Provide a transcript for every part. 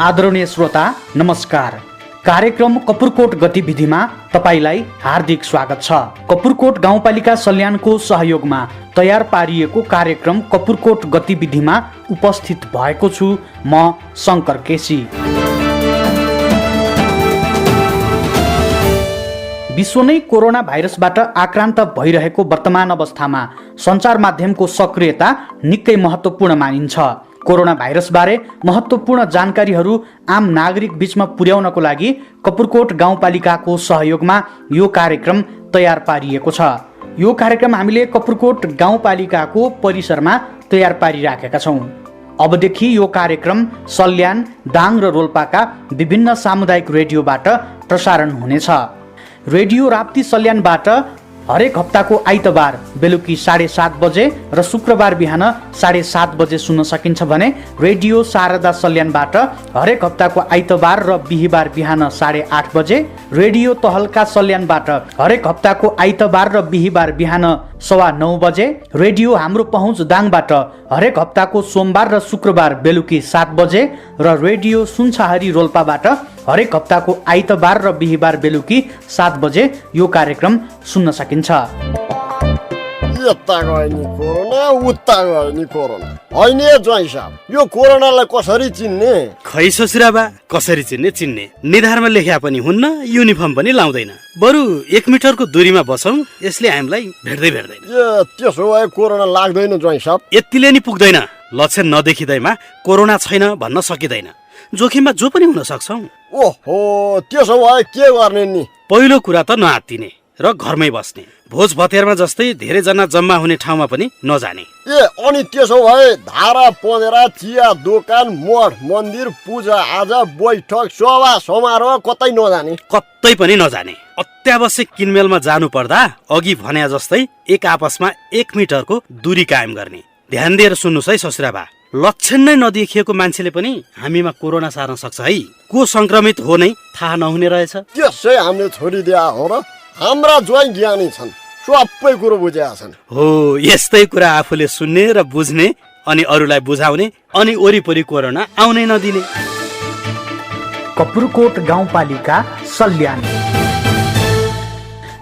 आदरणीय श्रोता नमस्कार। कार्यक्रम कपुरकोट गतिविधिमा तपाईलाई हार्दिक स्वागत छ। कपुरकोट गाउँपालिका सल्यानको सहयोगमा तयार पारिएको कार्यक्रम कपुरकोट गतिविधिमा उपस्थित भएको छु म शंकर केसी। विश्व नै कोरोना भाइरसबाट आक्रान्त भइरहेको वर्तमान अवस्थामा सञ्चार माध्यमको सक्रियता निकै महत्त्वपूर्ण मानिन्छ। कोरोना भाइरसबारे महत्त्वपूर्ण जानकारीहरू आम नागरिक बीचमा पुर्याउनको लागि कपुरकोट गाउँपालिकाको सहयोगमा यो कार्यक्रम तयार पारिएको छ। यो कार्यक्रम हामीले कपुरकोट गाउँपालिकाको परिसरमा तयार पारिराखेका छौँ। अबदेखि यो कार्यक्रम सल्यान, दाङ र रोल्पाका विभिन्न सामुदायिक रेडियोबाट प्रसारण हुनेछ। रेडियो राप्ती सल्यानबाट हरेक हप्ताको आइतबार बेलुकी 7:30 बजे र शुक्रबार बिहान 7:30 बजे सुन्न सकिन्छ भने रेडियो शारदा सल्यानबाट हरेक हप्ताको आइतबार र बिहीबार बिहान 8:30 बजे, रेडियो तहल्का सल्यानबाट हरेक हप्ताको आइतबार र बिहीबार बिहान 9:15 बजे, रेडियो हाम्रो पहुँच दाङबाट हरेक हप्ताको सोमबार र शुक्रबार बेलुकी 7 बजे र रेडियो सुनछाहरी रोल्पाबाट हरेक हप्ताको आइतबार र बिहीबार बेलुकी 7 बजे यो कार्यक्रम सुन्न सकिन्छ। यता गयो नि कोरोना, उता गयो नि कोरोना। हैन ज्वाइँ साहब, यो कोरोनालाई कसरी चिन्ने? खै ससुराबा, कसरी चिन्ने? निधारमा लेख्या पनि हुन्न, युनिफर्म पनि लाउँदैन। बरु 1 मिटरको दूरीमा बसौँ, यसले हामीलाई भेट्दैन। ए त्यसो भए कोरोना लाग्दैन ज्वाइँ साहब? यतिले नि पुग्दैन। लक्षण नदेखिँदैमा कोरोना छैन भन्न सकिँदैन। जोखिममा जो पनि हुन सक्छौँ। ओहो, त्यसो भए के गर्ने नि? पहिलो कुरा त नआत्तिने र घरमै बस्ने। भोज भतेरमा जस्तै धेरै जना जम्मा हुने ठाउँमा पनि नजाने। ए अनि त्यसो भए धारा पँधेरा, चिया दोकान, मठ मन्दिर, पूजा आजा, बैठक, सभा समारोह कतै नजाने? कतै पनि नजाने। अत्यावश्यक किनमेलमा जानु पर्दा अघि भने जस्तै एक आपसमा 1 मिटरको दूरी कायम गर्ने। ध्यान दिएर सुन्नुस् है ससुराबा, लक्षण नै नदेखिएको मान्छेले पनि हामीमा कोरोना सार्न सक्छ है। को संक्रमित हो नै थाहा नहुने रहेछ। त्यसै हामीले छोडिदिया हो र? हाम्रा ज्वाइँ ज्ञानी छन्, सबै कुरो बुझेका छन्। हो, यस्तै कुरा आफूले सुन्ने र बुझ्ने अनि अरूलाई बुझाउने अनि वरिपरि कोरोना आउनै नदिने। कपुरकोट गाउँपालिका सल्यान।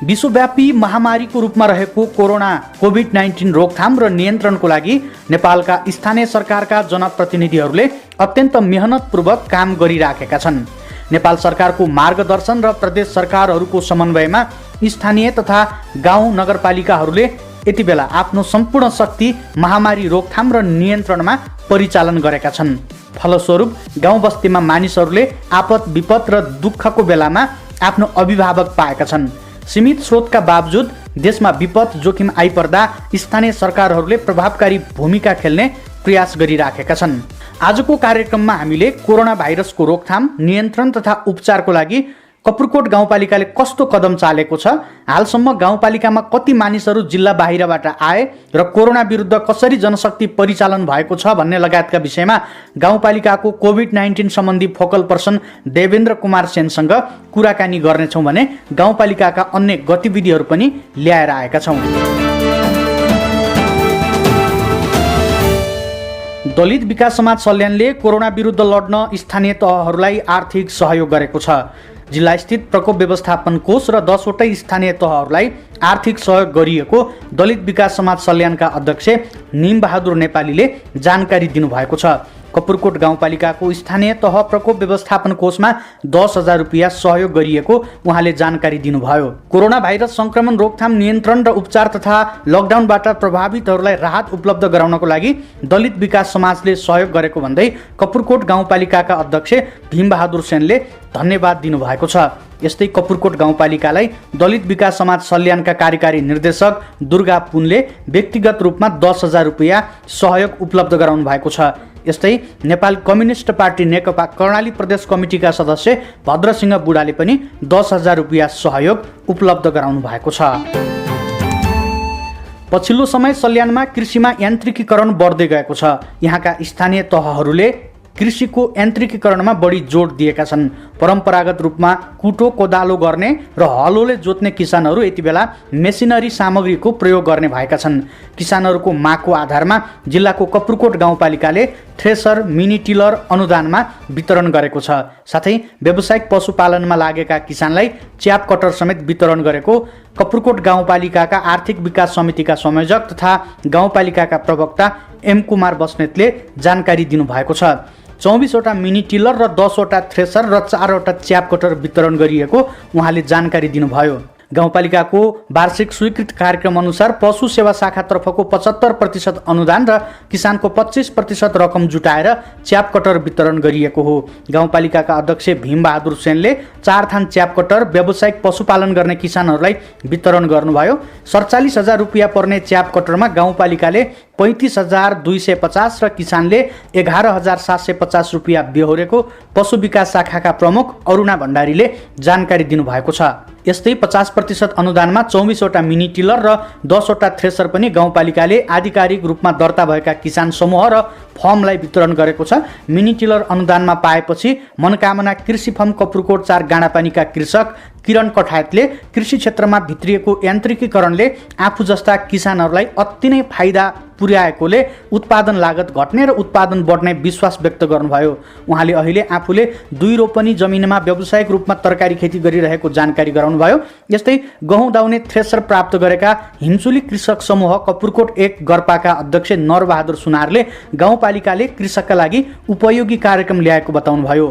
विश्वव्यापी महामारीको रूपमा रहेको कोरोना कोभिड-19 रोकथाम र नियन्त्रणको लागि नेपालका स्थानीय सरकारका जनप्रतिनिधिहरूले अत्यन्त मेहनतपूर्वक काम गरिराखेका छन्। नेपाल सरकारको मार्गदर्शन र प्रदेश सरकारहरूको समन्वयमा स्थानीय तथा गाउँ नगरपालिकाहरूले यति बेला आफ्नो सम्पूर्ण शक्ति महामारी रोकथाम र नियन्त्रणमा परिचालन गरेका छन्। फलस्वरूप गाउँ बस्तीमा मानिसहरूले आपद विपद र दुःखको बेलामा आफ्नो अभिभावक पाएका छन्। सीमित स्रोतका बावजुद देशमा विपद जोखिम आइपर्दा स्थानीय सरकारहरूले प्रभावकारी भूमिका खेल्ने प्रयास गरिराखेका छन्। आजको कार्यक्रममा हामीले कोरोना भाइरसको रोकथाम, नियन्त्रण तथा उपचारको लागि कपुरकोट गाउँपालिकाले कस्तो कदम चालेको छ, हालसम्म गाउँपालिकामा कति मानिसहरू जिल्ला बाहिरबाट आए र कोरोना विरुद्ध कसरी जनशक्ति परिचालन भएको छ भन्ने लगायतका विषयमा गाउँपालिकाको कोभिड-19 सम्बन्धी फोकल पर्सन देवेन्द्र कुमार सेनसँग कुराकानी गर्नेछौँ भने गाउँपालिकाका अन्य गतिविधिहरू पनि ल्याएर आएका छौँ। दलित विकास समाज सल्यानले कोरोना विरुद्ध लड्न स्थानीय तहहरूलाई आर्थिक सहयोग गरेको छ। जिल्लास्थित प्रकोप व्यवस्थापन कोष र 10 वटै स्थानीय तहहरूलाई आर्थिक सहयोग गरिएको दलित विकास समाज सल्यानका अध्यक्ष निमबहादुर नेपालीले जानकारी दिनुभएको छ। कपुरकोट गाउँपालिकाको स्थानीय तह प्रकोप व्यवस्थापन कोषमा 10,000 रुपियाँ सहयोग गरिएको उहाँले जानकारी दिनुभयो। कोरोना भाइरस संक्रमण रोकथाम, नियन्त्रण र उपचार तथा लकडाउनबाट प्रभावितहरूलाई राहत उपलब्ध गराउनको लागि दलित विकास समाजले सहयोग गरेको भन्दै कपुरकोट गाउँपालिकाका अध्यक्ष भीमबहादुर सेनले धन्यवाद दिनुभएको छ। यस्तै कपुरकोट गाउँपालिकालाई दलित विकास समाज सल्यानका कार्यकारी निर्देशक दुर्गा पुनले व्यक्तिगत रूपमा 10,000 रुपियाँ सहयोग उपलब्ध गराउनु भएको छ। यस्तै नेपाल कम्युनिस्ट पार्टी नेकपा कर्णाली प्रदेश कमिटीका सदस्य भद्रसिंह बुढाले पनि 10,000 रुपियाँ सहयोग उपलब्ध गराउनु भएको छ। पछिल्लो समय सल्यानमा कृषिमा यान्त्रिकीकरण बढ्दै गएको छ। यहाँका स्थानीय तहहरूले कृषिको यान्त्रिकीकरणमा बढी जोड दिएका छन्। परम्परागत रूपमा कुटो कोदालो गर्ने र हलोले जोत्ने किसानहरू यति बेला मेसिनरी सामग्रीको प्रयोग गर्ने भएका छन्। किसानहरूको मागको आधारमा जिल्लाको कपुरकोट गाउँपालिकाले थ्रेसर, मिनी टिलर अनुदानमा वितरण गरेको छ। साथै व्यावसायिक पशुपालनमा लागेका किसानलाई च्याप कटर समेत वितरण गरेको कपुरकोट गाउँपालिकाका आर्थिक विकास समितिका संयोजक तथा गाउँपालिकाका प्रवक्ता एम कुमार बस्नेतले जानकारी दिनुभएको छ। 24वटा मिनी टिलर र 10वटा थ्रेसर र 4वटा च्याप कटर वितरण गरिएको उहाँले जानकारी दिनुभयो। गाउँपालिकाको वार्षिक स्वीकृत कार्यक्रम अनुसार पशु सेवा शाखातर्फको 75% अनुदान र किसानको 25% रकम जुटाएर च्याप कटर वितरण गरिएको हो। गाउँपालिकाका अध्यक्ष भीमबहादुर सेनले 4 थान च्याप कटर व्यावसायिक पशुपालन गर्ने किसानहरूलाई वितरण गर्नुभयो। 47,000 रुपियाँ पर्ने च्याप कटरमा गाउँपालिकाले 35,250 र किसानले 11,750 रुपियाँ बेहोरेको पशु विकास शाखाका प्रमुख अरुणा भण्डारीले जानकारी दिनुभएको छ। यस्तै 50% अनुदानमा 24वटा मिनी टिलर र 10वटा थ्रेसर पनि गाउँपालिकाले आधिकारिक रूपमा दर्ता भएका किसान समूह र फर्मलाई वितरण गरेको छ। मिनी टिलर अनुदानमा पाएपछि मनोकामना कृषि फर्म कपुरकोट 4 गाडापानीका कृषक किरण कठायतले कृषि क्षेत्रमा भित्रिएको यान्त्रिकीकरणले आफू जस्ता किसानहरूलाई अति नै फाइदा पुर्याएकोले उत्पादन लागत घट्ने र उत्पादन बढ्ने विश्वास व्यक्त गर्नुभयो। उहाँले अहिले आफूले 2 रोपनी जमिनमा व्यावसायिक रूपमा तरकारी खेती गरिरहेको जानकारी गराउनुभयो। यस्तै गहुँ दाउने थ्रेसर प्राप्त गरेका हिमचुली कृषक समूह कपुरकोट 1 गर्पाका अध्यक्ष नरबहादुर सुनारले गाउँपालिकाले कृषकका लागि उपयोगी कार्यक्रम ल्याएको बताउनुभयो।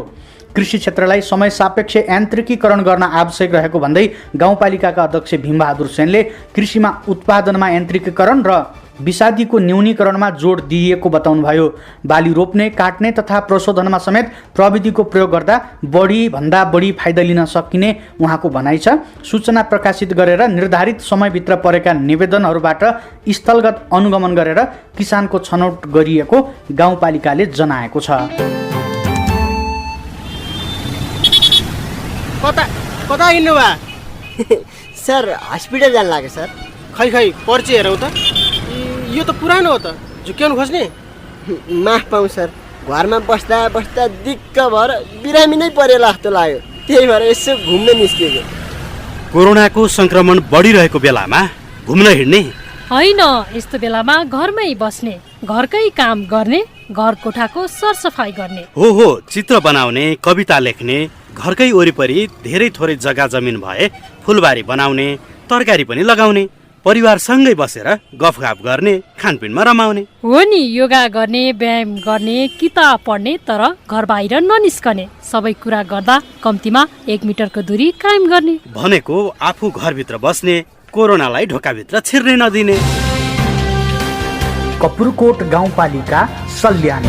कृषि क्षेत्रलाई समय सापेक्ष यान्त्रिकीकरण गर्न आवश्यक रहेको भन्दै गाउँपालिकाका अध्यक्ष भीमबहादुर सेनले कृषिमा उत्पादनमा यान्त्रिकीकरण र विषादीको न्यूनीकरणमा जोड दिइएको बताउनुभयो। बाली रोप्ने, काट्ने तथा प्रशोधनमा समेत प्रविधिको प्रयोग गर्दा बढी बढी फाइदा लिन सकिने उहाँको भनाइ छ। सूचना प्रकाशित गरेर निर्धारित समयभित्र परेका निवेदनहरूबाट स्थलगत अनुगमन गरेर किसानको छनौट गरिएको गाउँपालिकाले जनाएको छ। कता हिँड्नु भा? सर हस्पिटल जान लाग्यो सर। खै पर्ची हेरौँ त। यो त पुरानो हो त, झुक्याउनु खोज्ने? माफ पाऊँ सर, घरमा बस्दा बस्दा दिक्क भएर बिरामी नै परेला जस्तो लाग्यो, त्यही भएर यसो घुम्न निस्किएको। कोरोनाको संक्रमण बढिरहेको बेलामा घुम्न हिँड्ने होइन, यस्तो बेलामा घरमै बस्ने, घरकै काम गर्ने, घर कोठाको सरसफाइ गर्ने। हो चित्र बनाउने, कविता लेख्ने, घरकै वरिपरि धेरै थोरै जग्गा जमिन भए फुलबारी बनाउने, तरकारी पनि लगाउने, परिवारसँगै बसेर गफगाफ गर्ने, खानपिनमा रमाउने। हो नि, योगा गर्ने, व्यायाम गर्ने, किताब पढ्ने, तर घर बाहिर ननिस्कने, सबै कुरा गर्दा कम्तीमा 1 मिटरको दूरी कायम गर्ने। भनेको आफू घरभित्र बस्ने, कोरोनालाई ढोकाभित्र छिर्नै नदिने। कपुरकोट गाउँपालिका सल्यान।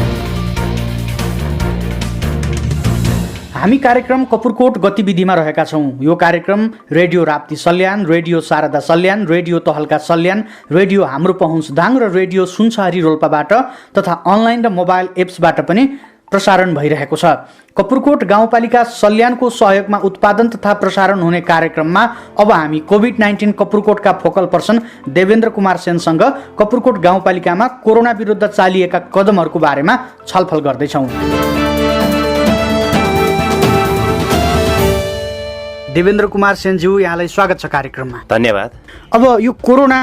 हामी कार्यक्रम कपुरकोट गतिविधिमा रहेका छौँ। यो कार्यक्रम radio Rapti Salyan, radio Sharda Salyan, radio Tahalka Salyan, radio हाम्रो पहुँच दाङ र रेडियो सुनसहरी रोल्पाबाट तथा अनलाइन र मोबाइल एप्सबाट पनि प्रसारण भइरहेको छ। कपुरकोट गाउँपालिका सल्यानको सहयोगमा उत्पादन तथा प्रसारण हुने कार्यक्रममा अब हामी कोभिड-19 कपुरकोटका फोकल पर्सन देवेन्द्र कुमार सेनसँग कपुरकोट गाउँपालिकामा कोरोना विरुद्ध चालिएका कदमहरूको बारेमा छलफल गर्दैछौँ। देवेन्द्र कुमार सेनज्यू, यहाँलाई स्वागत छ कार्यक्रममा। धन्यवाद। अब यो कोरोना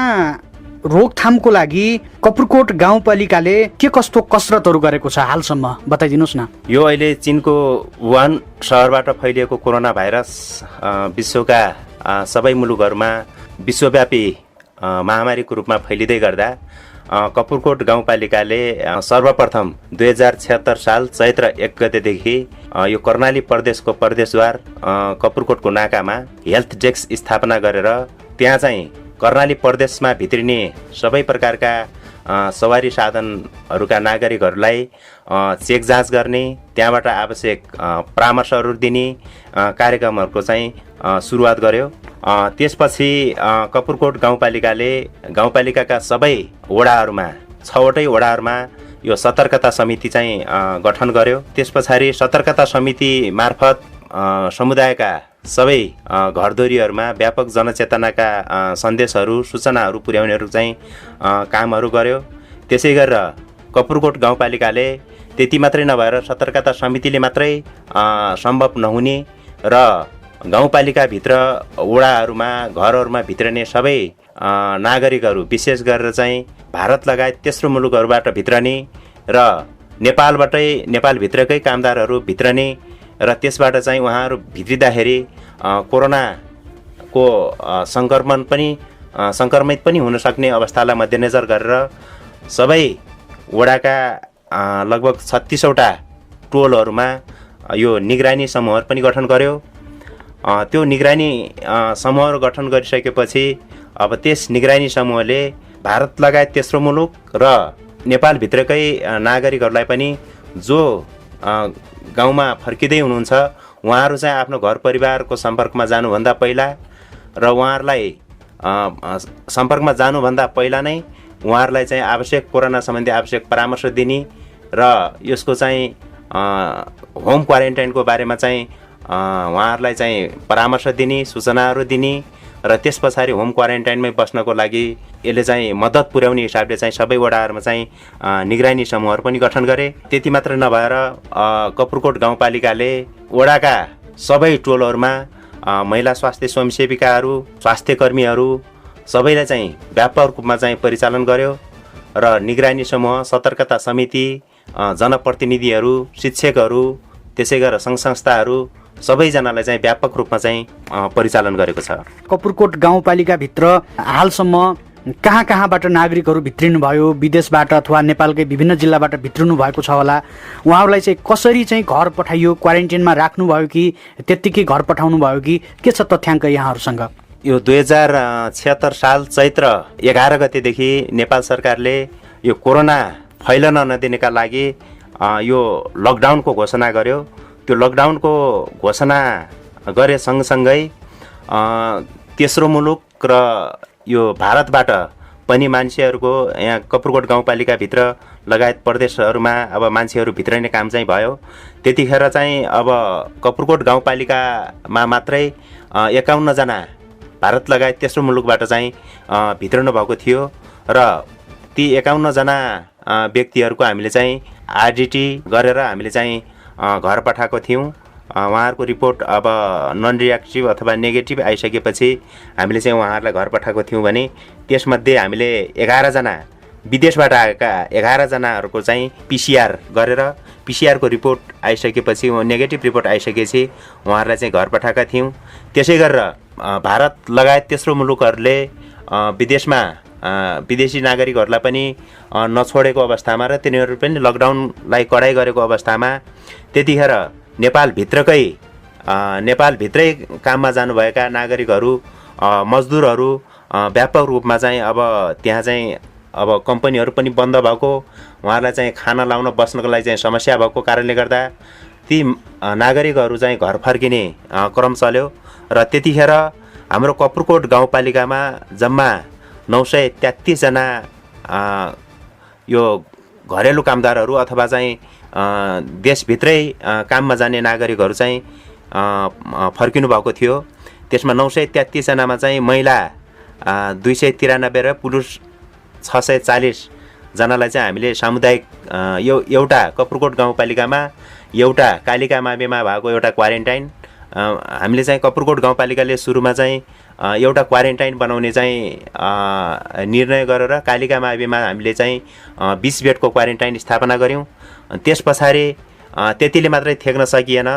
रोकथामको लागि कपुरकोट गाउँपालिकाले के कस्तो कसरतहरू गरेको छ हालसम्म बताइदिनुहोस् न। यो अहिले चीनको वुहान सहरबाट फैलिएको कोरोना भाइरस विश्वका सबै मुलुकहरूमा विश्वव्यापी महामारीको रूपमा फैलिँदै गर्दा कपुरकोट गाउँपालिकाले सर्वप्रथम 2076 साल चैत्र 1 गतेदेखि यो कर्णाली प्रदेशको प्रदेशद्वार कपुरकोटको नाकामा हेल्थ डेस्क स्थापना गरेर त्यहाँ चाहिँ कर्णाली प्रदेशमा भित्रिने सबै प्रकारका सवारी साधनहरूका नागरिकहरूलाई चेक जाँच गर्ने, त्यहाँबाट आवश्यक परामर्शहरू दिने कार्यक्रमहरूको चाहिँ सुरुवात गर्यो। त्यसपछि कपुरकोट गाउँपालिकाले गाउँपालिकाका सबै वडाहरूमा 6वटै वडाहरूमा यो सतर्कता समिति चाहिँ गठन गर्यो। त्यस पछाडि सतर्कता समिति मार्फत समुदायका सबै घरधोरीहरूमा व्यापक जनचेतनाका सन्देशहरू, सूचनाहरू पुर्याउनेहरू चाहिँ कामहरू गर्यो। त्यसै गरेर कपुरकोट गाउँपालिकाले त्यति मात्रै नभएर सतर्कता समितिले मात्रै सम्भव नहुने र गाउँपालिकाभित्र वडाहरूमा घरहरूमा भित्रने सबै नागरिकहरू विशेष गरेर चाहिँ भारत लगायत तेस्रो मुलुकहरूबाट भित्रने र नेपालभित्रकै कामदारहरू भित्रने र त्यसबाट चाहिँ उहाँहरू भित्रिँदाखेरि कोरोनाको सङ्क्रमित पनि हुन सक्ने अवस्थालाई मध्यनजर गरेर सबै वडाका लगभग 36वटा टोलहरूमा यो निगरानी समूहहरू पनि गठन गर्यो। त्यो निगरानी समूहहरू गठन गरिसकेपछि अब त्यस निगरानी समूहले भारत लगायत तेस्रो मुलुक र नेपालभित्रकै नागरिकहरूलाई पनि जो गाउँमा फर्किँदै हुनुहुन्छ उहाँहरू चाहिँ आफ्नो घर परिवारको सम्पर्कमा जानुभन्दा पहिला र उहाँहरूलाई सम्पर्कमा जानुभन्दा पहिला नै उहाँहरूलाई चाहिँ आवश्यक कोरोना सम्बन्धी आवश्यक परामर्श दिने र यसको चाहिँ होम क्वारेन्टाइनको बारेमा चाहिँ उहाँहरूलाई चाहिँ परामर्श दिने सूचनाहरू दिने र त्यस पछाडि होम क्वारेन्टाइनमै बस्नको लागि यसले चाहिँ मद्दत पुर्याउने हिसाबले चाहिँ सबै वडाहरूमा चाहिँ निगरानी समूहहरू पनि गठन गरे। त्यति मात्र नभएर कपुरकोट गाउँपालिकाले वडाका सबै टोलहरूमा महिला स्वास्थ्य स्वयंसेविकाहरू स्वास्थ्य कर्मीहरू सबैलाई चाहिँ व्यापक रूपमा चाहिँ परिचालन गर्यो र निगरानी समूह सतर्कता समिति जनप्रतिनिधिहरू शिक्षकहरू त्यसै गरेर सङ्घ संस्थाहरू सबैजनालाई चाहिँ व्यापक रूपमा चाहिँ परिचालन गरेको छ। कपुरकोट गाउँपालिकाभित्र हालसम्म कहाँ कहाँबाट नागरिकहरू भित्रिनु भयो, विदेशबाट अथवा नेपालकै विभिन्न जिल्लाबाट भित्रिनु भएको छ होला, उहाँहरूलाई चाहिँ कसरी चाहिँ घर पठाइयो, क्वारेन्टाइनमा राख्नुभयो कि त्यत्तिकै घर पठाउनु भयो कि के छ तथ्याङ्क यहाँहरूसँग? यो 2076 साल चैत्र 11 गतेदेखि नेपाल सरकारले यो कोरोना फैलन नदिनका लागि यो लकडाउनको घोषणा गर्यो। त्यो लकडाउनको घोषणा गरे सँगसँगै तेस्रो मुलुक र यो भारतबाट पनि मान्छेहरूको यहाँ कपुरकोट गाउँपालिकाभित्र लगायत प्रदेशहरूमा अब मान्छेहरू भित्रने काम चाहिँ भयो। त्यतिखेर चाहिँ अब कपुरकोट गाउँपालिकामा मात्रै 51 जना भारत लगायत तेस्रो मुलुकबाट चाहिँ भित्रनु भएको थियो र ती 51 जना व्यक्तिहरूको हामीले चाहिँ आरडिटी गरेर हामीले चाहिँ घर पठाएको थियौँ। उहाँहरूको रिपोर्ट अब नन रिएक्टिभ अथवा नेगेटिभ आइसकेपछि हामीले चाहिँ उहाँहरूलाई घर पठाएको थियौँ भने त्यसमध्ये हामीले 11 जना विदेशबाट आएका 11 जनाहरूको चाहिँ पिसिआर गरेर पिसिआरको रिपोर्ट आइसकेपछि नेगेटिभ रिपोर्ट आइसकेपछि उहाँहरूलाई चाहिँ घर पठाएका थियौँ। त्यसै गरेर भारत लगायत तेस्रो मुलुकहरूले विदेशमा विदेशी नागरिकहरूलाई पनि नछोडेको अवस्थामा र तिनीहरू पनि लकडाउनलाई कडाइ गरेको अवस्थामा त्यतिखेर नेपालभित्रै काममा जानुभएका नागरिकहरू मजदुरहरू व्यापक रूपमा चाहिँ अब त्यहाँ चाहिँ अब कम्पनीहरू पनि बन्द भएको उहाँहरूलाई चाहिँ खाना लाउन बस्नको लागि चाहिँ समस्या भएको कारणले गर्दा ती नागरिकहरू चाहिँ घर फर्किने क्रम चल्यो र त्यतिखेर हाम्रो कपुरकोट गाउँपालिकामा जम्मा 933 जना यो घरेलु कामदारहरू अथवा चाहिँ देशभित्रै काममा जाने नागरिकहरू चाहिँ फर्किनु भएको थियो। त्यसमा 933 जनामा चाहिँ महिला 293 र पुरुष 640 जनालाई चाहिँ हामीले सामुदायिक एउटा कपुरकोट गाउँपालिकामा एउटा कालिका माविमा भएको एउटा क्वारेन्टाइन हामीले चाहिँ कपुरकोट गाउँपालिकाले सुरुमा चाहिँ एउटा क्वारेन्टाइन बनाउने चाहिँ निर्णय गरेर कालिका माविमा हामीले चाहिँ 20 बेडको क्वारेन्टाइन स्थापना गऱ्यौँ। त्यस पछाडि त्यतिले मात्रै थेक्न सकिएन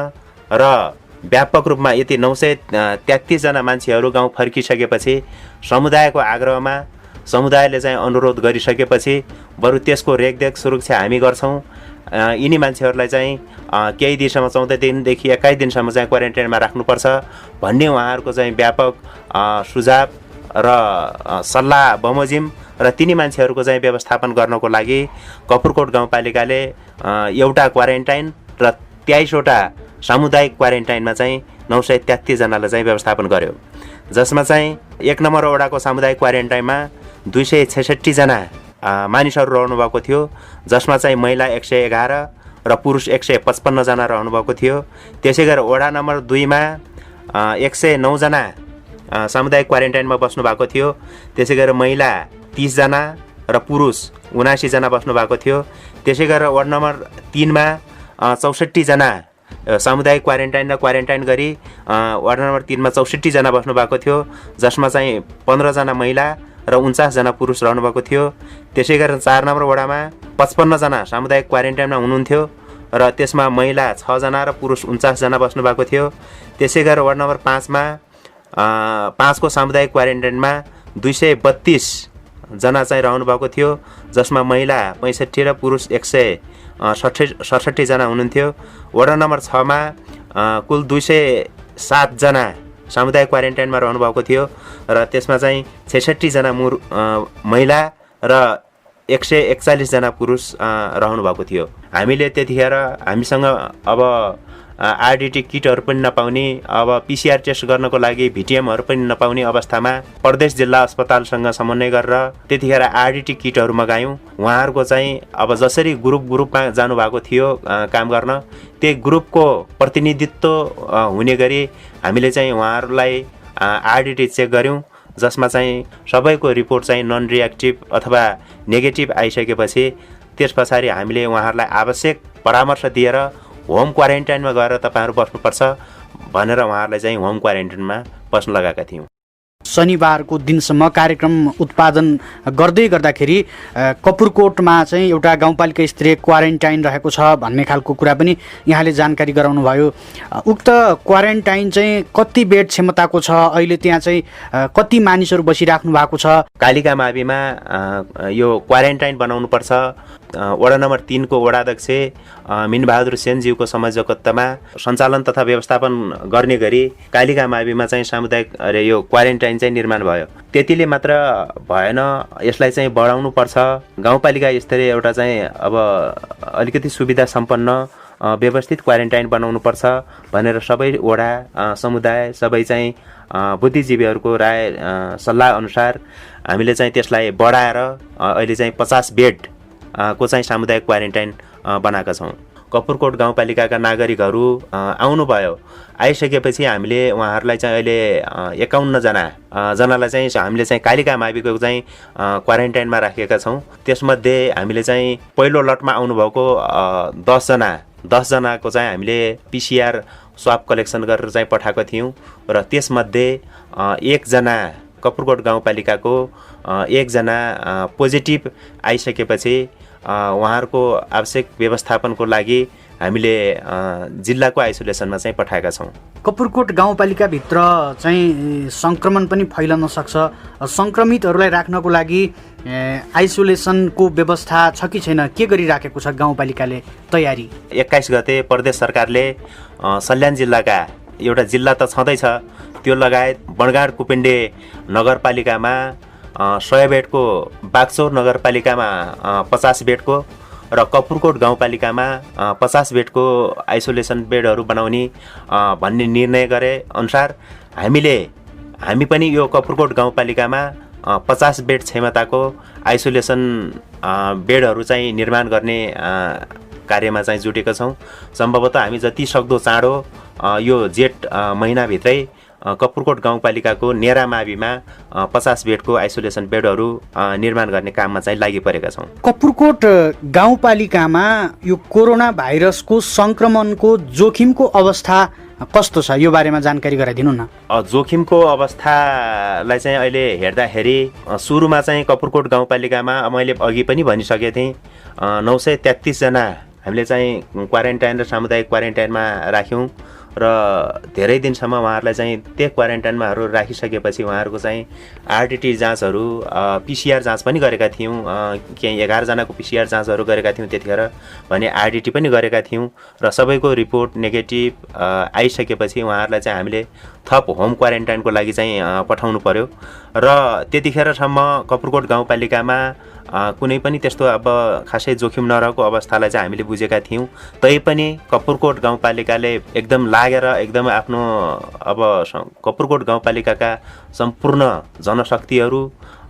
र व्यापक रूपमा यति 933 जना मान्छेहरू गाउँ फर्किसकेपछि समुदायको आग्रहमा समुदायले चाहिँ अनुरोध गरिसकेपछि बरु त्यसको रेखदेख सुरक्षा हामी गर्छौँ। यिनी मान्छेहरूलाई चाहिँ केही दिनसम्म 14 दिनदेखि 21 दिनसम्म चाहिँ क्वारेन्टाइनमा राख्नुपर्छ भन्ने उहाँहरूको चाहिँ व्यापक सुझाव र सल्लाह बमोजिम र तिनी मान्छेहरूको चाहिँ व्यवस्थापन गर्नको लागि कपुरकोट गाउँपालिकाले एउटा क्वारेन्टाइन र 23वटा सामुदायिक क्वारेन्टाइनमा चाहिँ 933 जनालाई चाहिँ व्यवस्थापन गर्यो, जसमा चाहिँ 1 नम्बर वडाको सामुदायिक क्वारेन्टाइनमा 266 जना मानिसहरू रहनुभएको थियो, जसमा चाहिँ महिला 111 र पुरुष 155 जना रहनुभएको थियो। त्यसै गरेर वडा नम्बर 2 मा 109 जना सामुदायिक क्वारेन्टाइनमा बस्नु भएको थियो। त्यसै गरेर महिला 30 जना र पुरुष 79 जना बस्नु भएको थियो। त्यसै गरेर वार्ड नम्बर 3 मा 64 जना सामुदायिक क्वारेन्टाइन र क्वारेन्टाइन गरी वार्ड नम्बर 3 मा 64 जना बस्नु भएको थियो, जसमा चाहिँ 15 जना महिला र 49 जना पुरुष रहनु भएको थियो। त्यसै गरी 4 नम्बर वडामा 55 जना सामुदायिक क्वारेन्टाइनमा हुनुहुन्थ्यो र त्यसमा महिला 6 जना र पुरुष 49 जना बस्नु भएको थियो। त्यसै गरी वार्ड नम्बर 5 मा 5 को सामुदायिक क्वारेन्टाइनमा 232 जना चाहिँ रहनु भएको थियो, जसमा महिला 65 र पुरुष 167 जना हुनुहुन्थ्यो। वडा नम्बर 6 मा कुल 207 जना सामुदायिक क्वारेन्टाइनमा रहनु भएको थियो र त्यसमा चाहिँ 66 जना महिला र 141 जना पुरुष रहनु भएको थियो। हामीले त्यतिखेर हामीसँग अब आरडिटी किटहरू पनि नपाउने, अब पिसिआर टेस्ट गर्नको लागि भिटिएमहरू पनि नपाउने अवस्थामा प्रदेश जिल्ला अस्पतालसँग समन्वय गरेर त्यतिखेर आरडिटी किटहरू मगायौँ। उहाँहरूको चाहिँ अब जसरी ग्रुपमा जानुभएको थियो काम गर्न, त्यही ग्रुपको प्रतिनिधित्व हुने गरी हामीले चाहिँ उहाँहरूलाई आरडिटी चेक गऱ्यौँ, जसमा चाहिँ सबैको रिपोर्ट चाहिँ नन रिएक्टिभ अथवा नेगेटिभ आइसकेपछि त्यस पछाडि हामीले उहाँहरूलाई आवश्यक परामर्श दिएर होम क्वारेन्टाइनमा गएर तपाईँहरू बस्नुपर्छ भनेर उहाँहरूलाई चाहिँ होम क्वारेन्टाइनमा बस्न लगाएका थियौँ। शनिबारको दिनसम्म कार्यक्रम उत्पादन गर्दै गर्दाखेरि कपुरकोटमा चाहिँ एउटा गाउँपालिका स्तरीय क्वारेन्टाइन रहेको छ भन्ने खालको कुरा पनि यहाँले जानकारी गराउनु भयो। उक्त क्वारेन्टाइन चाहिँ कति बेड क्षमताको छ, अहिले त्यहाँ चाहिँ कति मानिसहरू बसिराख्नु भएको छ? कालिका माविमा यो क्वारेन्टाइन बनाउनुपर्छ। वडा नम्बर 3 को वडाध्यक्ष मिनबहादुर सेनज्यूको संयोजकत्वमा सञ्चालन तथा व्यवस्थापन गर्ने गरी कालिका माविमा चाहिँ सामुदायिक यो क्वारेन्टाइन चाहिँ निर्माण भयो। त्यतिले मात्र भएन, यसलाई चाहिँ बढाउनु पर्छ। गाउँपालिका स्तरीय एउटा चाहिँ अब अलिकति सुविधा सम्पन्न व्यवस्थित क्वारेन्टाइन बनाउनु पर्छ भनेर सबै वडा समुदाय सबै चाहिँ बुद्धिजीवीहरूको राय सल्लाह अनुसार हामीले चाहिँ त्यसलाई बढाएर अहिले चाहिँ 50 बेड को चाहिँ सामुदायिक क्वारेन्टाइन बनाएका छौँ। कपुरकोट गाउँपालिकाका नागरिकहरू आउनुभयो। आइसकेपछि हामीले उहाँहरूलाई चाहिँ अहिले 51 जनालाई चाहिँ हामीले चाहिँ कालिका माविको चाहिँ क्वारेन्टाइनमा राखेका छौँ। त्यसमध्ये हामीले चाहिँ पहिलो लटमा आउनुभएको 10 जनाको चाहिँ हामीले पिसिआर स्वाब कलेक्सन गरेर चाहिँ पठाएको थियौँ र त्यसमध्ये 1 जना कपुरकोट गाउँपालिकाको 1 जना पोजिटिभ आइसकेपछि उहाँहरूको आवश्यक व्यवस्थापनको लागि हामीले जिल्लाको आइसोलेसनमा चाहिँ पठाएका छौँ। कपुरकोट गाउँपालिकाभित्र चाहिँ सङ्क्रमण पनि फैलन सक्छ। सङ्क्रमितहरूलाई राख्नको लागि आइसोलेसनको व्यवस्था छ कि छैन? के गरिराखेको छ गाउँपालिकाले तयारी? 21 गते प्रदेश सरकारले सल्यान जिल्लाका एउटा जिल्ला त छँदैछ, त्यो लगायत बनगाड कुपिण्डे नगरपालिकामा 100 बेडको, बागचौर नगरपालिकामा 50 बेडको र कपुरकोट गाउँपालिकामा 50 बेडको आइसोलेसन बेडहरू बनाउने भन्ने निर्णय गरे अनुसार हामी पनि यो कपुरकोट गाउँपालिकामा 50 बेड क्षमताको आइसोलेसन बेडहरू चाहिँ निर्माण गर्ने कार्यमा चाहिँ जुटेका छौँ। सम्भवतः हामी जति सक्दो चाँडो यो जेठ महिनाभित्रै कपुरकोट गाउँपालिकाको नेरा माविमा 50 बेडको आइसोलेसन बेडहरू निर्माण गर्ने काममा चाहिँ लागि परेका छौँ। कपुरकोट गाउँपालिकामा यो कोरोना भाइरसको सङ्क्रमणको जोखिमको अवस्था कस्तो छ, यो बारेमा जानकारी गराइदिनु न। जोखिमको अवस्थालाई चाहिँ अहिले हेर्दाखेरि सुरुमा चाहिँ कपुरकोट गाउँपालिकामा मैले अघि पनि भनिसकेको थिएँ 933 जना हामीले चाहिँ क्वारेन्टाइन र सामुदायिक क्वारेन्टाइनमा राख्यौँ र धेरै दिनसम्म उहाँहरूलाई चाहिँ त्यो क्वारेन्टाइनमाहरू राखिसकेपछि उहाँहरूको चाहिँ आरटिटी जाँचहरू पिसिआर जाँच पनि गरेका थियौँ। केही 11 जनाको पिसिआर जाँचहरू गरेका थियौँ त्यतिखेर, भने आरटिटी पनि गरेका थियौँ र सबैको रिपोर्ट नेगेटिभ आइसकेपछि उहाँहरूलाई चाहिँ हामीले थप होम क्वारेन्टाइनको लागि चाहिँ पठाउनु पर्यो र त्यतिखेरसम्म कपुरकोट गाउँपालिकामा कुनै पनि त्यस्तो अब खासै जोखिम नरहेको अवस्थालाई चाहिँ हामीले बुझेका थियौँ। तैपनि कपुरकोट गाउँपालिकाले एकदम लागेर एकदम आफ्नो अब कपुरकोट गाउँपालिकाका सम्पूर्ण जनशक्तिहरू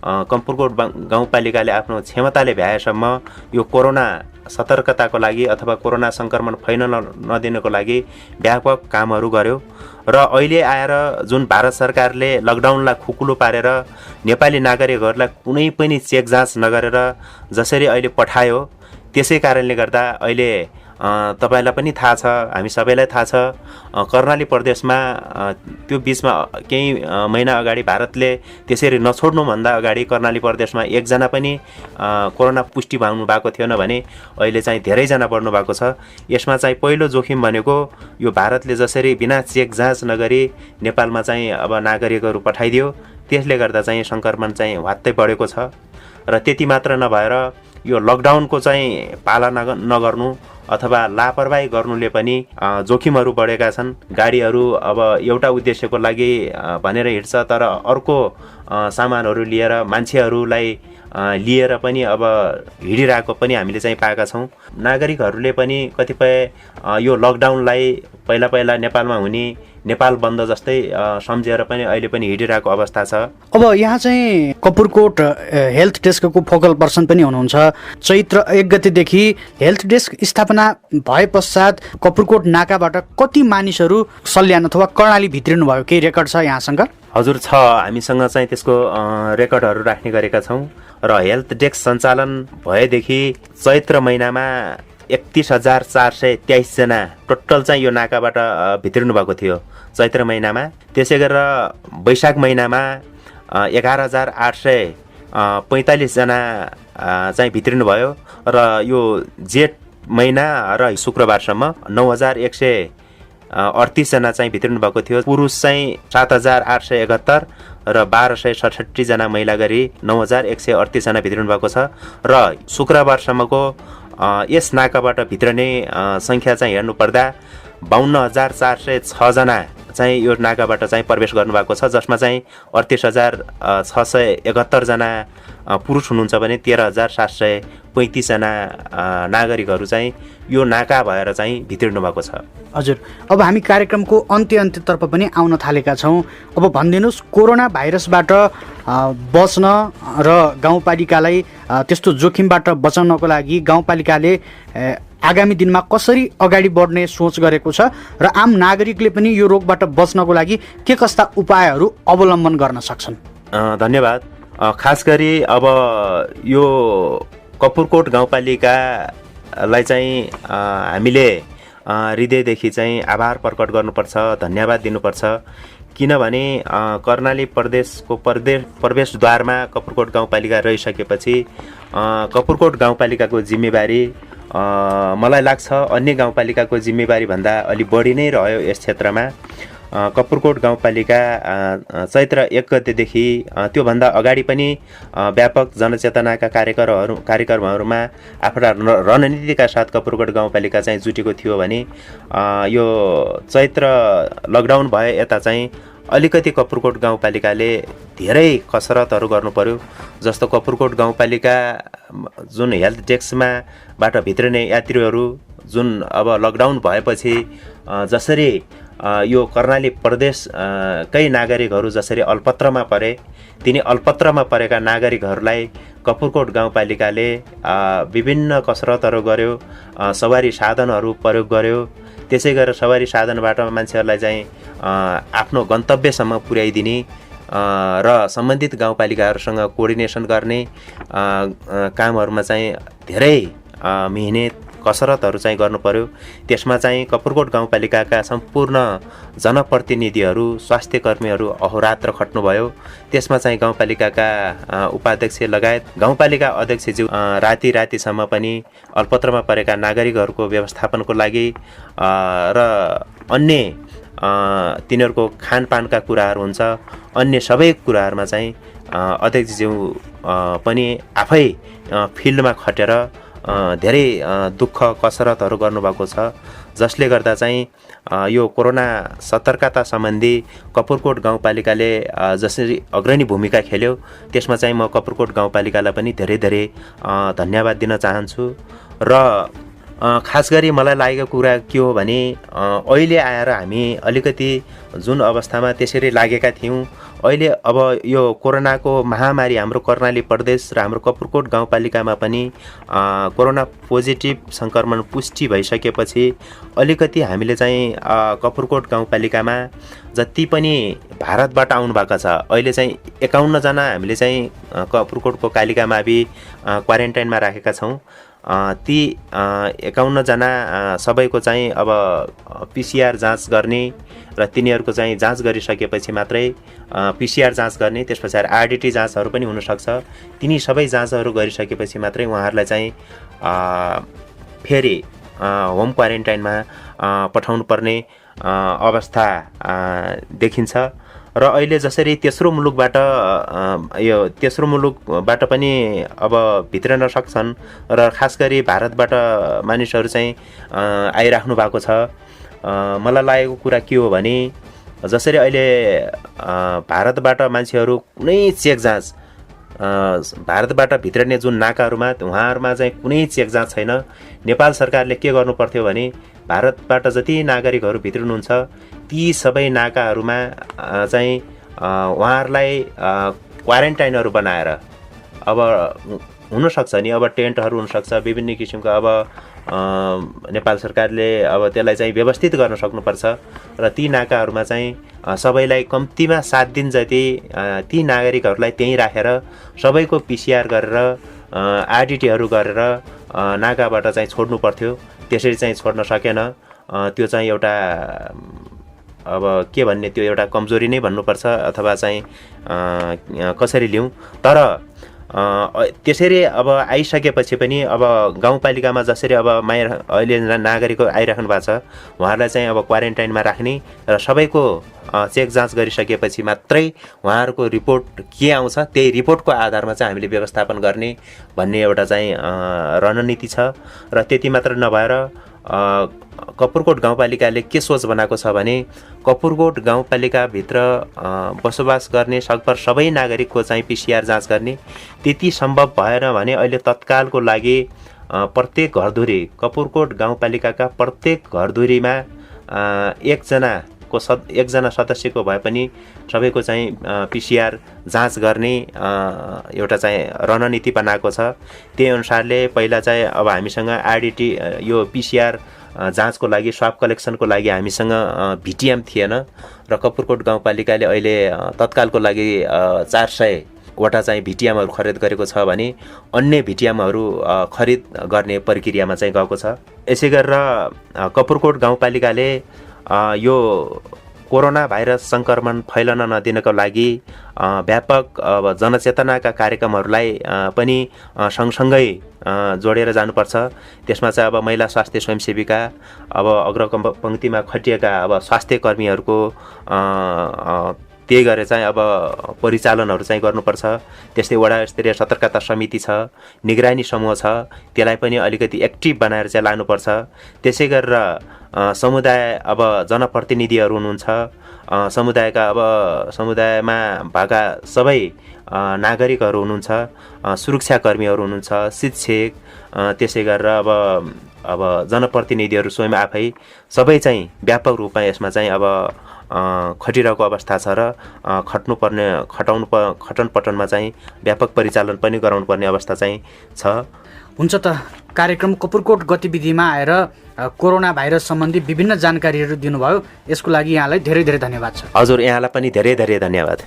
कपुरकोट गाउँपालिकाले आफ्नो क्षमताले भ्याएसम्म यो कोरोना सतर्कताको लागि अथवा कोरोना सङ्क्रमण फैलन नदिनको लागि व्यापक कामहरू गर्यो र अहिले आएर जुन भारत सरकारले लकडाउनलाई खुकुलो पारेर नेपाली नागरिकहरूलाई कुनै पनि चेक जाँच नगरेर जसरी अहिले पठायो, त्यसै कारणले गर्दा अहिले तपाईँलाई पनि थाहा छ, हामी सबैलाई थाहा छ, कर्णाली प्रदेशमा त्यो बिचमा केही महिना अगाडि भारतले त्यसरी नछोड्नुभन्दा अगाडि कर्णाली प्रदेशमा एकजना पनि कोरोना पुष्टि पाउनु भएको थिएन भने अहिले चाहिँ धेरैजना बढ्नु भएको छ। यसमा चाहिँ पहिलो जोखिम भनेको यो भारतले जसरी बिना चेक जाँच नगरी नेपालमा चाहिँ अब नागरिकहरू पठाइदियो, त्यसले गर्दा चाहिँ सङ्क्रमण चाहिँ ह्वात्तै बढेको छ। र त्यति मात्र नभएर यो लकडाउनको चाहिँ पालना नगर्नु अथवा लापरवाही गर्नुले पनि जोखिमहरू बढेका छन्। गाडीहरू अब एउटा उद्देश्यको लागि भनेर हिँड्छ, तर अर्को सामानहरू लिएर मान्छेहरूलाई लिएर पनि अब हिँडिरहेको पनि हामीले चाहिँ पाएका छौँ। नागरिकहरूले पनि कतिपय यो लकडाउनलाई पहिला नेपालमा हुने नेपाल बन्द जस्तै सम्झेर पनि अहिले पनि हिँडिरहेको अवस्था छ। अब यहाँ चाहिँ कपुरकोट हेल्थ डेस्कको फोकल पर्सन पनि हुनुहुन्छ। चैत्र 1 गतेदेखि हेल्थ डेस्क स्थापना भए पश्चात कपुरकोट नाकाबाट कति मानिसहरू सल्यान अथवा कर्णाली भित्रिनु भयो, केही रेकर्ड छ यहाँसँग? हजुर छ, हामीसँग चाहिँ त्यसको रेकर्डहरू राख्ने गरेका छौँ। र हेल्थ डेस्क सञ्चालन भएदेखि चैत्र महिनामा 31,423 जना टोटल चाहिँ यो नाकाबाट भित्रिनु भएको थियो चैत्र महिनामा। त्यसै गरेर वैशाख महिनामा 11,845 जना चाहिँ भित्रिनु भयो र यो जेठ महिना र शुक्रबारसम्म 9,138 जना चाहिँ भित्रिनु भएको थियो। पुरुष चाहिँ 7,871 र 1,267 जना महिला गरी 9,138 जना भित्रिनु भएको छ। र शुक्रबारसम्मको यस नाकाबाट भित्रने सङ्ख्या चाहिँ हेर्नुपर्दा 52,406 जना चाहिँ यो नाकाबाट चाहिँ प्रवेश गर्नुभएको छ, जसमा चाहिँ 38,671 जना पुरुष हुनुहुन्छ भने 13,735 जना नागरिकहरू चाहिँ यो नाका भएर चाहिँ भित्रिनु भएको छ। हजुर, अब हामी कार्यक्रमको अन्त्यतर्फ पनि आउन थालेका छौँ। अब भनिदिनुहोस्, कोरोना भाइरसबाट बच्न र गाउँपालिकालाई त्यस्तो जोखिमबाट बचाउनको लागि गाउँपालिकाले आगामी दिनमा कसरी अगाडि बढ्ने सोच गरेको छ र आम नागरिकले पनि यो रोगबाट बच्नको लागि के कस्ता उपायहरू अवलम्बन गर्न सक्छन्? धन्यवाद। खास गरी अब यो कपुरकोट गाउँपालिकालाई चाहिँ हामीले हृदयदेखि चाहिँ आभार प्रकट गर्नुपर्छ, धन्यवाद दिनुपर्छ। किनभने कर्णाली प्रदेशको प्रवेशद्वारमा कपुरकोट गाउँपालिका रहिसकेपछि कपुरकोट गाउँपालिकाको जिम्मेवारी मलाई लाग्छ अन्य गाउँपालिकाको जिम्मेवारी भन्दा अलि बढी नै रह्यो यस क्षेत्रमा। कपुरकोट गाउँपालिका चैत्र 1 गतेदेखि त्योभन्दा अगाडि पनि व्यापक जनचेतनाका कार्यक्रमहरूमा आफ्ना रणनीतिका साथ कपुरकोट गाउँपालिका चाहिँ जुटेको थियो भने यो चैत्र लकडाउन भए यता चाहिँ अलिकति कपुरकोट गाउँपालिकाले धेरै कसरतहरू गर्नु पर्यो। जस्तो कपुरकोट गाउँपालिका जुन हेल्थ डेस्कमा बाट भित्रिने यात्रीहरू जुन अब लकडाउन भएपछि जसरी यो कर्णाली प्रदेश कै नागरिकहरू जसरी अल्पत्रमा परे, तिनी अल्पत्रमा परेका नागरिकहरूलाई कपुरकोट गाउँपालिकाले विभिन्न कसरतहरू गर्यो, सवारी साधनहरू प्रयोग गर्यो। त्यसै गरेर सवारी साधनबाट मान्छेहरूलाई चाहिँ आफ्नो गन्तव्यसम्म पुर्याइदिने र सम्बन्धित गाउँपालिकाहरूसँग कोअर्डिनेसन गर्ने कामहरूमा चाहिँ धेरै मेहनत कसरतहरू चाहिँ गर्नु पर्यो। त्यसमा चाहिँ कपुरकोट गाउँपालिकाका सम्पूर्ण जनप्रतिनिधिहरू, स्वास्थ्य कर्मीहरू अहोरात्र खट्नुभयो। त्यसमा चाहिँ गाउँपालिकाका उपाध्यक्ष लगायत गाउँपालिका अध्यक्षज्यू रातिसम्म पनि अल्पत्रमा परेका नागरिकहरूको व्यवस्थापनको लागि र अन्य तिनीहरूको खानपानका कुराहरू हुन्छ, अन्य सबै कुराहरूमा चाहिँ अध्यक्षज्यू पनि आफै फिल्डमा खटेर धेरै दुःख कसरतहरू गर्नुभएको छ, जसले गर्दा चाहिँ यो कोरोना सतर्कता सम्बन्धी कपुरकोट गाउँपालिकाले जसरी अग्रणी भूमिका खेल्यो त्यसमा चाहिँ म कपुरकोट गाउँपालिकालाई पनि धेरै धेरै धन्यवाद दिन चाहन्छु। र खास गरी मलाई लागेको कुरा के हो भने अहिले आएर हामी अलिकति जुन अवस्थामा त्यसरी लागेका थियौँ अहिले अब यो कोरोनाको महामारी हाम्रो कर्णाली प्रदेश र हाम्रो कपुरकोट गाउँपालिकामा पनि कोरोना पोजिटिभ सङ्क्रमण पुष्टि भइसकेपछि अलिकति हामीले चाहिँ कपुरकोट गाउँपालिकामा जति पनि भारतबाट आउनुभएको छ अहिले चाहिँ 51 जना हामीले चाहिँ कपुरकोटको कालिका मावि क्वारेन्टाइनमा राखेका छौँ। ती 51 जना सबैको चाहिँ अब पिसिआर जाँच गर्ने र तिनीहरूको चाहिँ जाँच गरिसकेपछि मात्रै पिसिआर जाँच गर्ने, त्यस पछाडि आरडिटी जाँचहरू पनि हुनसक्छ। तिनी सबै जाँचहरू गरिसकेपछि मात्रै उहाँहरूलाई चाहिँ फेरि होम क्वारेन्टाइनमा पठाउनु पर्ने अवस्था देखिन्छ। र अहिले जसरी तेस्रो मुलुकबाट पनि अब भित्रन सक्छन् र खास गरी भारतबाट मानिसहरू चाहिँ आइराख्नु भएको छ। मलाई लागेको कुरा के हो भने जसरी अहिले भारतबाट मान्छेहरू कुनै चेक जाँच भारतबाट भित्रने जुन नाकाहरूमा उहाँहरूमा चाहिँ कुनै चेक जाँच छैन। नेपाल सरकारले के गर्नु पर्थ्यो भने भारतबाट जति नागरिकहरू भित्रिनुहुन्छ ती सबै नाकाहरूमा चाहिँ उहाँहरूलाई क्वारेन्टाइनहरू बनाएर अब हुनसक्छ नि अब टेन्टहरू हुनसक्छ विभिन्न किसिमको अब नेपाल सरकारले अब त्यसलाई चाहिँ व्यवस्थित गर्न सक्नुपर्छ र ती नाकाहरूमा चाहिँ सबैलाई कम्तीमा 7 दिन जति ती नागरिकहरूलाई त्यहीँ राखेर सबैको पिसिआर गरेर आरडिटीहरू गरेर नाकाबाट चाहिँ छोड्नु पर्थ्यो। त्यसरी चाहिँ छोड्न सकेन। त्यो चाहिँ एउटा अब के भन्ने त्यो एउटा कमजोरी नै भन्नुपर्छ अथवा चाहिँ कसरी लिउँ। तर त्यसरी अब आइसकेपछि पनि अब गाउँपालिकामा जसरी अब अहिले नागरिक आइराख्नु भएको छ उहाँहरूलाई चाहिँ अब क्वारेन्टाइनमा राख्ने र सबैको चेक जाँच गरिसकेपछि मात्रै उहाँहरूको रिपोर्ट के आउँछ त्यही रिपोर्टको आधारमा चाहिँ हामीले व्यवस्थापन गर्ने भन्ने एउटा चाहिँ रणनीति छ। र त्यति मात्र नभएर कपुरकोट गाउँपालिकाले के सोच बनाएको छ भने कपुरकोट गाउँपालिकाभित्र बसोबास गर्ने सकभर सबै नागरिकको चाहिँ पिसिआर जाँच गर्ने। त्यति सम्भव भएन भने अहिले तत्कालको लागि प्रत्येक घरधुरी कपुरकोट गाउँपालिकाका प्रत्येक घरधुरीमा एकजना सदस्यको भए पनि सबैको चाहिँ पिसिआर जाँच गर्ने एउटा चाहिँ रणनीति बनाएको छ। त्यही अनुसारले पहिला चाहिँ अब हामीसँग आरडिटी यो पिसिआर जाँचको लागि स्वाब कलेक्सनको लागि हामीसँग भिटिएम थिएन र कपुरकोट गाउँपालिकाले अहिले तत्कालको लागि 400 चाहिँ भिटिएमहरू खरिद गरेको छ भने अन्य भिटिएमहरू खरिद गर्ने प्रक्रियामा चाहिँ गएको छ। यसै गरेर कपुरकोट गाउँपालिकाले यो कोरोना भाइरस सङ्क्रमण फैलन नदिनको लागि व्यापक अब जनचेतनाका कार्यक्रमहरूलाई पनि सँगसँगै जोडेर जानुपर्छ। त्यसमा चाहिँ अब महिला स्वास्थ्य स्वयंसेविका अब अग्रपङ्क्तिमा खटिएका अब स्वास्थ्य कर्मीहरूको त्यही गरेर चाहिँ अब परिचालनहरू चाहिँ गर्नुपर्छ। त्यस्तै वडा स्तरीय सतर्कता समिति छ, निगरानी समूह छ, त्यसलाई पनि अलिकति एक्टिभ बनाएर चाहिँ लानुपर्छ। त्यसै गरेर समुदाय अब जनप्रतिनिधिहरू हुनुहुन्छ, समुदायमा भएका सबै नागरिकहरू हुनुहुन्छ, सुरक्षाकर्मीहरू हुनुहुन्छ, शिक्षक, त्यसै गरेर अब जनप्रतिनिधिहरू स्वयं आफै सबै चाहिँ व्यापक रूपमा यसमा चाहिँ अब खटिरहेको अवस्था छ र खटनपटनमा चाहिँ व्यापक परिचालन पनि गराउनुपर्ने अवस्था चाहिँ छ। हुन्छ त कार्यक्रम कपुरकोट गतिविधिमा आएर कोरोना भाइरस सम्बन्धी विभिन्न जानकारीहरू दिनुभयो, यसको लागि यहाँलाई धेरै धेरै धन्यवाद छ। हजुर, यहाँलाई पनि धेरै धेरै धन्यवाद।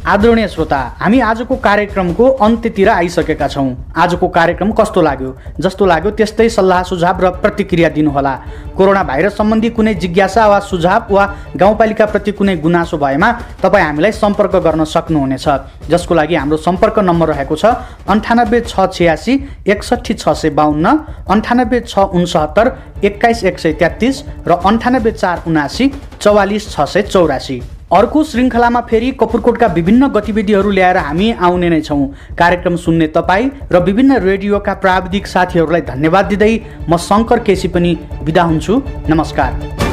आदरणीय श्रोता, हामी आजको कार्यक्रमको अन्त्यतिर आइसकेका छौँ। आजको कार्यक्रम कस्तो लाग्यो? जस्तो लाग्यो त्यस्तै सल्लाह सुझाव र प्रतिक्रिया दिनुहोला। कोरोना भाइरस सम्बन्धी कुनै जिज्ञासा वा सुझाव वा गाउँपालिकाप्रति कुनै गुनासो भएमा तपाईँ हामीलाई सम्पर्क गर्न सक्नुहुनेछ, जसको लागि हाम्रो सम्पर्क नम्बर रहेको छ 98 686 61 652, 98 669 21 133 र 98 479 44 684। अर्को श्रृङ्खलामा फेरि कपुरकोटका विभिन्न गतिविधिहरू ल्याएर हामी आउने नै छौँ। कार्यक्रम सुन्ने तपाईँ र विभिन्न रेडियोका प्राविधिक साथीहरूलाई धन्यवाद दिँदै म शङ्कर केसी पनि बिदा हुन्छु। नमस्कार।